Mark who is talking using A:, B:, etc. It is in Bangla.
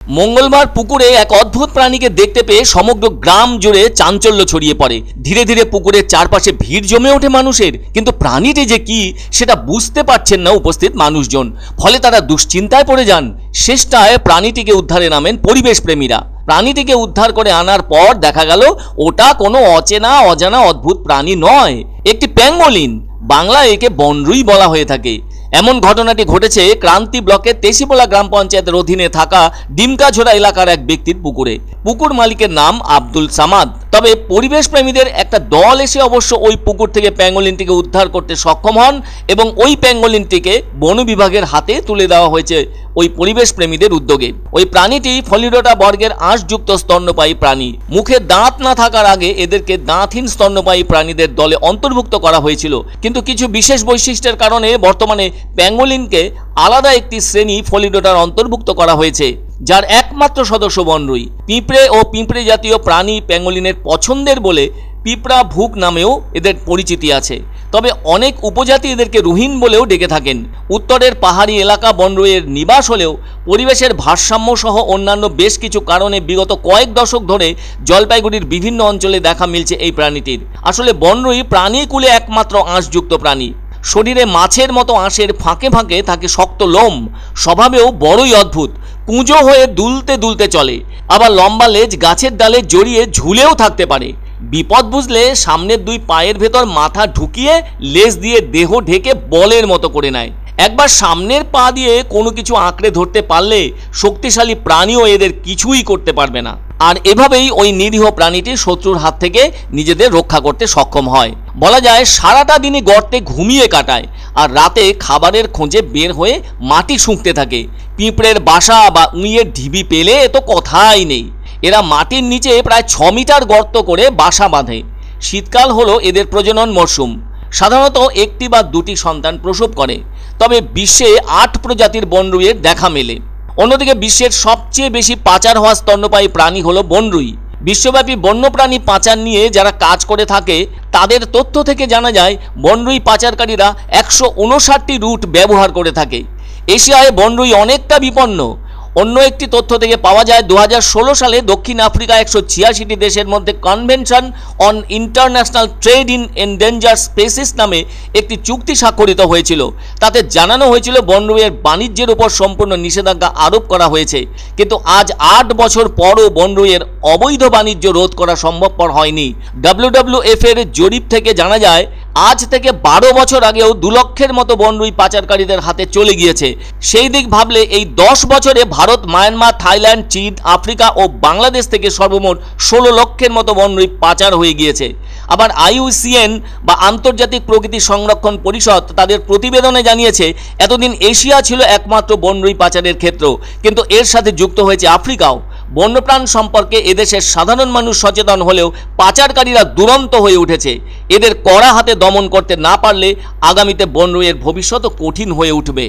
A: মঙ্গলবার পুকুরে এক অদ্ভুত প্রাণীকে দেখতে পেয়ে সমগ্র গ্রাম জুড়ে চাঞ্চল্য ছড়িয়ে পড়ে। ধীরে ধীরে পুকুরের চারপাশে ভিড় জমে ওঠে মানুষের, কিন্তু প্রাণীটি যে কি সেটা বুঝতে পারছেন না উপস্থিত মানুষজন। ফলে তারা দুশ্চিন্তায় পড়ে যান। শেষটায় প্রাণীটিকে উদ্ধারে নামেন পরিবেশ প্রেমীরা। প্রাণীটিকে উদ্ধার করে আনার পর দেখা গেল ওটা কোনো অচেনা অজানা অদ্ভুত প্রাণী নয়, একটি প্যাঙ্গোলিন। বাংলায় একে বনরুই বলা হয়ে থাকে। এমন ঘটনাটি ঘটেছে ক্রান্তি ব্লকের তেশিপোলা গ্রাম পঞ্চায়েতের অধীনে থাকা ডিমকাঝোড়া এলাকার এক ব্যক্তির পুকুরে। পুকুর মালিকের নাম আব্দুল সামাদ। তবে পরিবেশ প্রেমীদের একটা দল এসে অবশ্য ওই পুকুর থেকে প্যাঙ্গোলিনটিকে উদ্ধার করতে সক্ষম হন এবং ওই প্যাঙ্গোলিনটিকে বন বিভাগের হাতে তুলে দেওয়া হয়েছে ওই পরিবেশ প্রেমীদের উদ্যোগে। ওই প্রাণীটি ফলিডোটা বর্গের আঁশযুক্ত স্তন্যপায়ী প্রাণী। মুখে দাঁত না থাকার আগে এদেরকে দাঁতহীন স্তন্যপায়ী প্রাণীদের দলে অন্তর্ভুক্ত করা হয়েছিল, কিন্তু কিছু বিশেষ বৈশিষ্ট্যের কারণে বর্তমানে প্যাঙ্গোলিনকে আলাদা একটি শ্রেণী ফলিডোটার অন্তর্ভুক্ত করা হয়েছে, যার একমাত্র সদস্য বনরুই। পিঁপড়ে ও পিঁপড়ে জাতীয় প্রাণী প্যাঙ্গোলিনের পছন্দের বলে পিঁপড়া ভুক নামেও এদের পরিচিতি আছে। তবে অনেক উপজাতি এদেরকে রুহিন বলেও ডেকে থাকেন। উত্তরের পাহাড়ি এলাকা বনরুইয়ের নিবাস হলেও পরিবেশের ভারসাম্য সহ অন্যান্য বেশ কিছু কারণে বিগত কয়েক দশক ধরে জলপাইগুড়ির বিভিন্ন অঞ্চলে দেখা মিলছে এই প্রাণীটির। আসলে বনরুই প্রাণীকুলে একমাত্র আঁশযুক্ত প্রাণী। শরীরে মাছের মতো আঁশের ফাঁকে ফাঁকে থাকে শক্ত লোম। স্বভাবেও বড়ই অদ্ভুত। কুঁজো হয়ে দুলতে দুলতে চলে, আবার লম্বা লেজ গাছের ডালে জড়িয়ে ঝুলেও থাকতে পারে। বিপদ বুঝলে সামনের দুই পায়ের ভেতর মাথা ঢুকিয়ে লেজ দিয়ে দেহ ঢেকে বলের মতো করে নেয়। একবার সামনের পা দিয়ে কোনো কিছু আঁকড়ে ধরতে পারলে শক্তিশালী প্রাণীও এদের কিছুই করতে পারবে না। আর এভাবেই ওই নিরীহ প্রাণীটি শত্রুর হাত থেকে নিজেদের রক্ষা করতে সক্ষম হয়। বলা যায় সারাটা দিনই গর্তে ঘুমিয়ে কাটায় আর রাতে খাবারের খোঁজে বের হয়ে মাটি শুঁকতে থাকে। পিঁপড়ের বাসা বা উঁইয়ের ঢিবি পেলে তো কথাই নেই। এরা মাটির নিচে প্রায় 6 মিটার গর্ত করে বাসা বাঁধে। শীতকাল হলো এদের প্রজনন মরশুম। সাধারণত একটি বা দুটি সন্তান প্রসব করে। তবে বিশ্বে 8 প্রজাতির বনরুইয়ের দেখা মেলে। অন্যদিকে বিশ্বের সবচেয়ে বেশি পাচার হওয়া স্তন্যপায়ী প্রাণী হলো বনরুই। বিশ্বব্যাপী বন্যপ্রাণী পাচার নিয়ে যারা কাজ করে থাকে তাদের তথ্য থেকে জানা যায় বনরুই পাচারকারীরা 159টি রুট ব্যবহার করে থাকে। এশিয়ায় বনরুই অনেকটা বিপন্ন। অন্য একটি তথ্য থেকে পাওয়া যায় 2016 সালে দক্ষিণ আফ্রিকা 186টি দেশের মধ্যে convention on international trade in endangered species নামে একটি চুক্তি স্বাক্ষরিত হয়েছিল। তাতে জানানো হয়েছিল বনরুইয়ের বাণিজ্যের উপর সম্পূর্ণ নিষেধাজ্ঞা আরোপ করা হয়েছে, কিন্তু আজ 8 বছর পরও বনরুইয়ের অবৈধ বাণিজ্য রোধ করা সম্ভবপর হয়নি। WWF এর জরিপ থেকে জানা যায় আজ থেকে 12 বছর আগেও 2 লক্ষের মতো বনরুই পাচারকারীদের হাতে চলে গিয়েছে। সেই দিক ভাবলে এই 10 বছরে ভারত, মায়ানমার, থাইল্যান্ড, চীন, আফ্রিকা ও বাংলাদেশ থেকে সর্বমোট 16 লক্ষের মতো বনরুই পাচার হয়ে গিয়েছে। আবার IUCN বা আন্তর্জাতিক প্রকৃতি সংরক্ষণ পরিষদ তাদের প্রতিবেদনে জানিয়েছে এতদিন এশিয়া ছিল একমাত্র বনরুই পাচারের ক্ষেত্র, কিন্তু এর সাথে যুক্ত হয়েছে আফ্রিকাও। বন্যপ্রাণ সম্পর্কে এদেশের সাধারণ মানুষ সচেতন হলেও পাচারকারীরা দুরন্ত হয়ে উঠেছে। এদের কড়া হাতে দমন করতে না পারলে আগামীতে বনরুইয়ের ভবিষ্যৎ কঠিন হয়ে উঠবে।